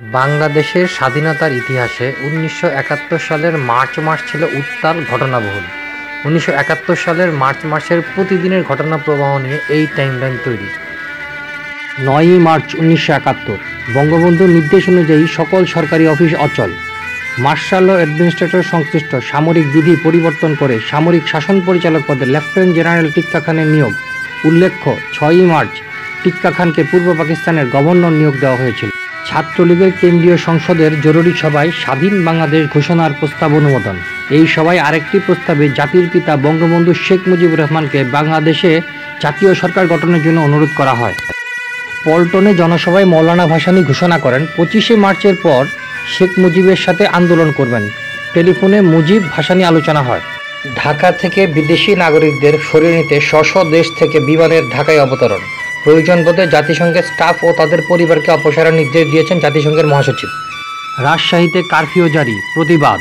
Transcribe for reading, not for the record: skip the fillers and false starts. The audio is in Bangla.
বাংলাদেশের স্বাধীনতার ইতিহাসে ১৯৭১ সালের মার্চ মাস ছিল উত্তাল ঘটনাবহুল। ১৯৭১ সালের মার্চ মাসের প্রতিদিনের ঘটনা প্রবাহ নিয়ে এই টাইমলাইন তৈরি। ৯ই মার্চ ১৯৭১ বঙ্গবন্ধুর নির্দেশ অনুযায়ী সকল সরকারি অফিস অচল। মার্শাল ও অ্যাডমিনিস্ট্রেটর সংশ্লিষ্ট সামরিক বিধি পরিবর্তন করে সামরিক শাসন পরিচালক পদে লেফটেন্যান্ট জেনারেল টিক্কা খানের নিয়োগ। উল্লেখ্য, ৬ই মার্চ টিক্কা খানকে পূর্ব পাকিস্তানের গভর্নর নিয়োগ দেওয়া হয়েছিল। ছাত্রলীগের কেন্দ্রীয় সংসদের জরুরি সভায় স্বাধীন বাংলাদেশ ঘোষণার প্রস্তাব অনুমোদন। এই সভায় আরেকটি প্রস্তাবে জাতির পিতা বঙ্গবন্ধু শেখ মুজিবুর রহমানকে বাংলাদেশে জাতীয় সরকার গঠনের জন্য অনুরোধ করা হয়। পল্টনে জনসভায় মৌলানা ভাসানী ঘোষণা করেন, ২৫শে মার্চের পর শেখ মুজিবের সাথে আন্দোলন করবেন। টেলিফোনে মুজিব ভাসানী আলোচনা হয়। ঢাকা থেকে বিদেশি নাগরিকদের সরিয়ে নিতে স্ব দেশ থেকে বিমানের ঢাকায় অবতরণ। প্রয়োজন বোধে জাতিসংঘের স্টাফ ও তাদের পরিবারকে অপসারণের নির্দেশ দিয়েছেন জাতিসংঘের মহাসচিব। রাজশাহীতে কারফিউ জারি, প্রতিবাদ।